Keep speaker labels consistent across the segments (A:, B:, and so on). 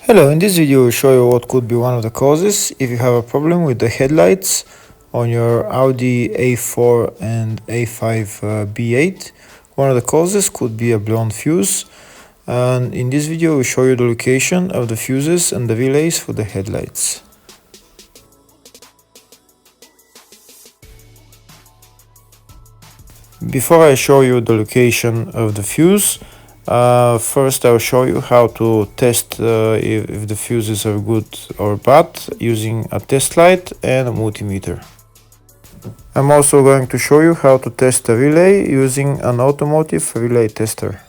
A: Hello, in this video I'll show you what could be one of the causes if you have a problem with the headlights on your Audi A4 and A5 B8. One of the causes could be a blown fuse, and in this video we'll show you the location of the fuses and the relays for the headlights. Before I show you the location of the fuse, first I'll show you how to test if the fuses are good or bad using a test light and a multimeter. I'm also going to show you how to test a relay using an automotive relay tester.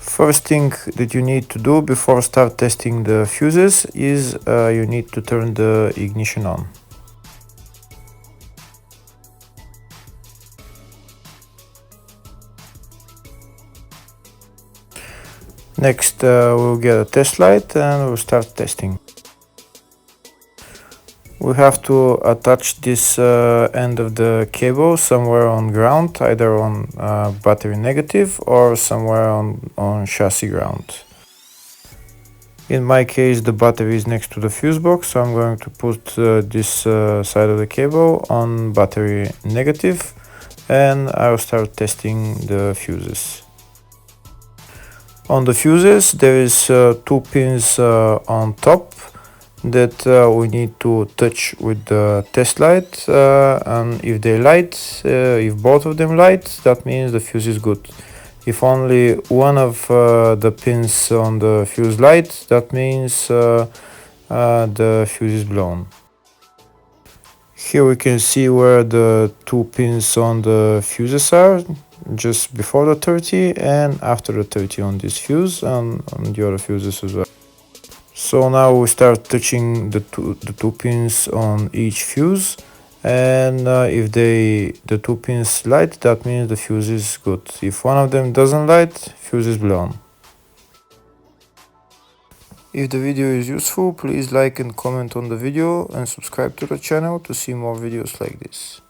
A: First thing that you need to do before start testing the fuses is you need to turn the ignition on. Next we'll get a test light and we'll start testing. We have to attach this end of the cable somewhere on ground, either on battery negative or somewhere on chassis ground. In my case the battery is next to the fuse box, so I'm going to put this side of the cable on battery negative and I'll start testing the fuses. On the fuses there is two pins on top that we need to touch with the test light, and if they light, if both of them light, that means the fuse is good. If only one of the pins on the fuse light, that means the fuse is blown. Here we can see where the two pins on the fuses are, just before the 30 and after the 30 on this fuse and on the other fuses as well. So now we start touching the two pins on each fuse, and if the two pins light, that means the fuse is good. If one of them doesn't light, fuse is blown. If the video is useful, please like and comment on the video and subscribe to the channel to see more videos like this.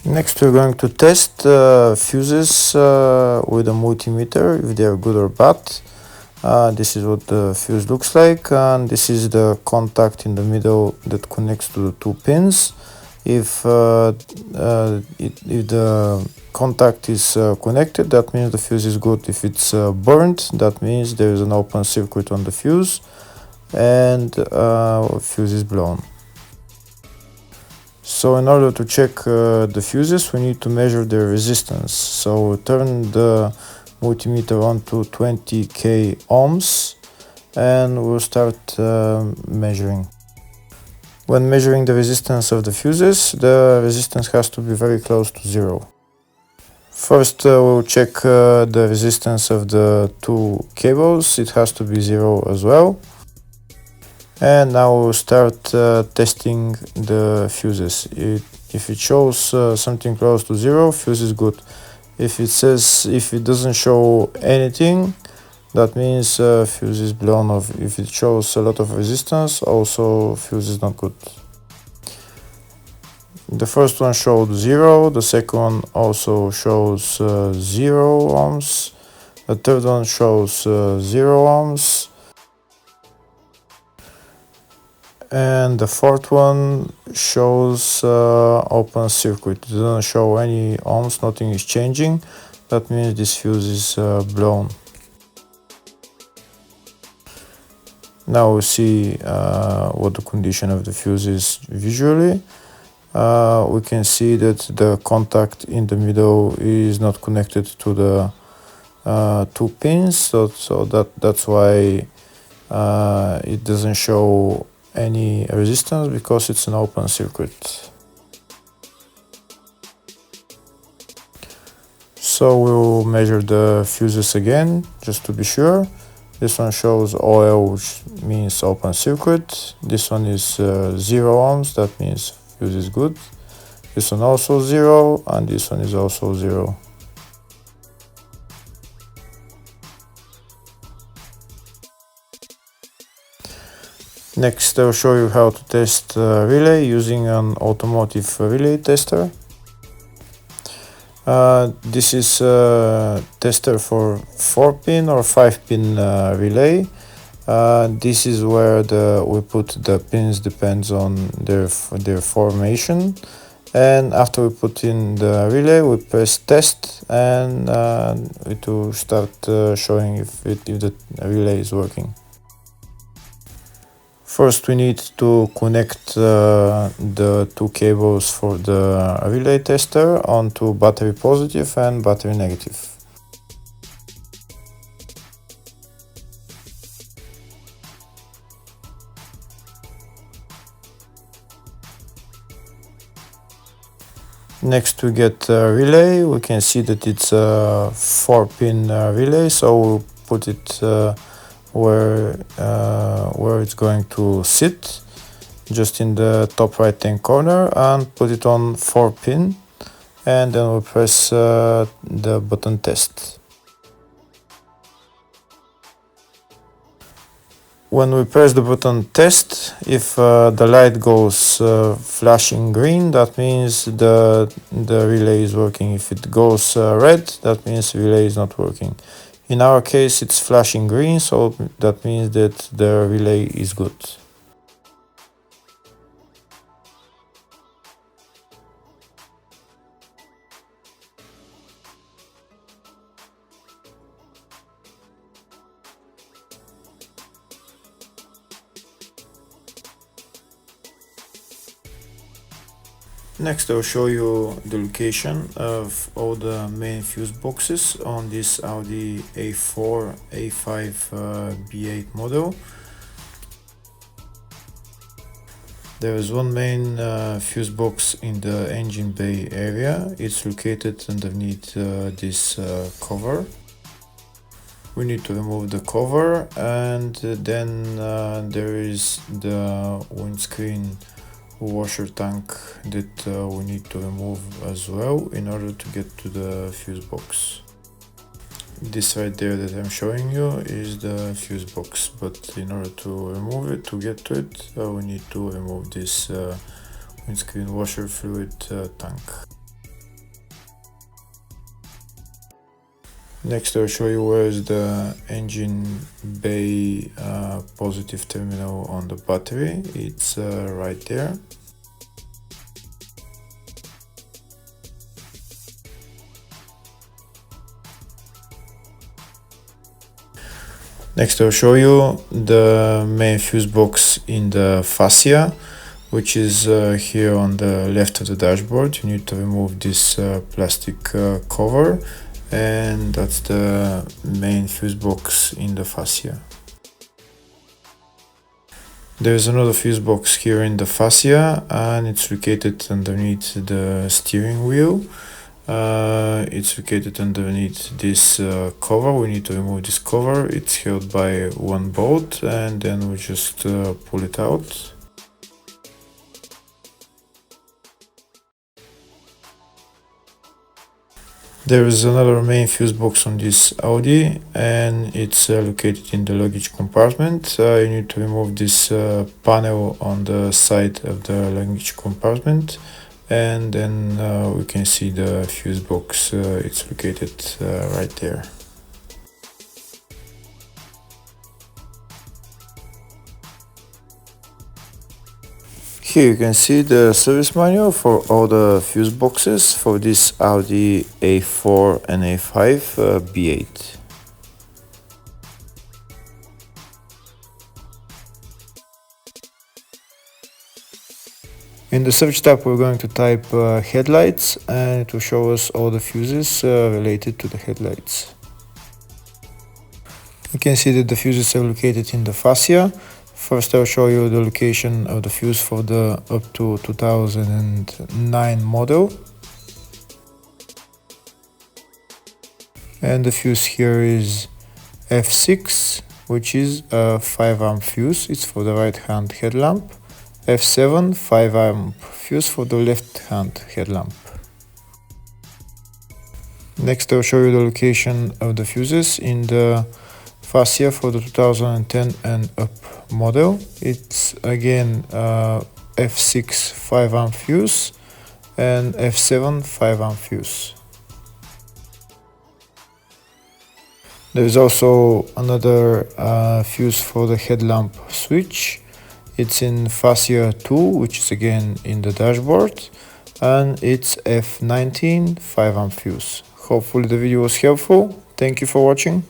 A: Next we're going to test fuses with a multimeter, if they are good or bad. This is what the fuse looks like, and this is the contact in the middle that connects to the two pins. If the contact is connected, that means the fuse is good. If it's burnt, that means there is an open circuit on the fuse and fuse is blown. So in order to check the fuses, we need to measure their resistance. So we turn the multimeter on to 20k ohms and we'll start measuring. When measuring the resistance of the fuses, the resistance has to be very close to zero. First we'll check the resistance of the two cables. It has to be zero as well. And now we'll start testing the fuses. If it shows something close to zero, fuse is good. If it doesn't show anything, that means fuse is blown off. If it shows a lot of resistance, also fuse is not good. The first one showed zero, the second one also shows 0 ohms, the third one shows 0 ohms. And the fourth one shows open circuit. It doesn't show any ohms, nothing is changing. That means this fuse is blown. Now we see what the condition of the fuse is visually. We can see that the contact in the middle is not connected to the two pins, so that's why it doesn't show any resistance, because it's an open circuit. So we'll measure the fuses again just to be sure. This one shows OL, which means open circuit. This one is 0 ohms, that means fuse is good. This one also 0, and this one is also 0. Next, I'll show you how to test relay using an automotive relay tester. This is a tester for 4-pin or 5-pin relay. This is where we put the pins, depends on their formation. And after we put in the relay, we press test, and it will start showing if the relay is working. First, we need to connect the two cables for the relay tester onto battery positive and battery negative. Next, we get a relay. We can see that it's a 4-pin relay, so we'll put it where it's going to sit, just in the top right hand corner, and put it on 4-pin, and then we'll press the button test. When we press the button test, if the light goes flashing green, that means the relay is working. If it goes red, that means the relay is not working. In our case, it's flashing green, so that means that the relay is good. Next, I'll show you the location of all the main fuse boxes on this Audi A4 A5 B8 model. There is one main fuse box in the engine bay area. It's located underneath this cover. We need to remove the cover, and then there is the windscreen washer tank that we need to remove as well in order to get to the fuse box. This right there that I'm showing you is the fuse box, but in order to remove it, to get to it, we need to remove this windscreen washer fluid tank. Next, I'll show you where is the engine bay positive terminal on the battery. It's right there. Next, I'll show you the main fuse box in the fascia, which is here on the left of the dashboard. You need to remove this plastic cover, and that's the main fuse box in the fascia. There's another fuse box here in the fascia, and it's located underneath the steering wheel. It's located underneath this cover. We need to remove this cover. It's held by one bolt, and then we just pull it out. There is another main fuse box on this Audi, and it's located in the luggage compartment. You need to remove this panel on the side of the luggage compartment, and then we can see the fuse box. It's located right there. Here you can see the service manual for all the fuse boxes for this Audi A4 and A5 B8. In the search tab, we're going to type headlights, and it will show us all the fuses related to the headlights. You can see that the fuses are located in the fascia. First, I'll show you the location of the fuse for the up to 2009 model. And the fuse here is F6, which is a 5-amp fuse. It's for the right-hand headlamp. F7, 5-amp fuse for the left-hand headlamp. Next, I'll show you the location of the fuses in the fascia for the 2010 and up model. It's again F6 5-amp fuse and F7 5-amp fuse. There's also another fuse for the headlamp switch. It's in fascia 2, which is again in the dashboard, and it's F19 5-amp fuse. Hopefully the video was helpful. Thank you for watching.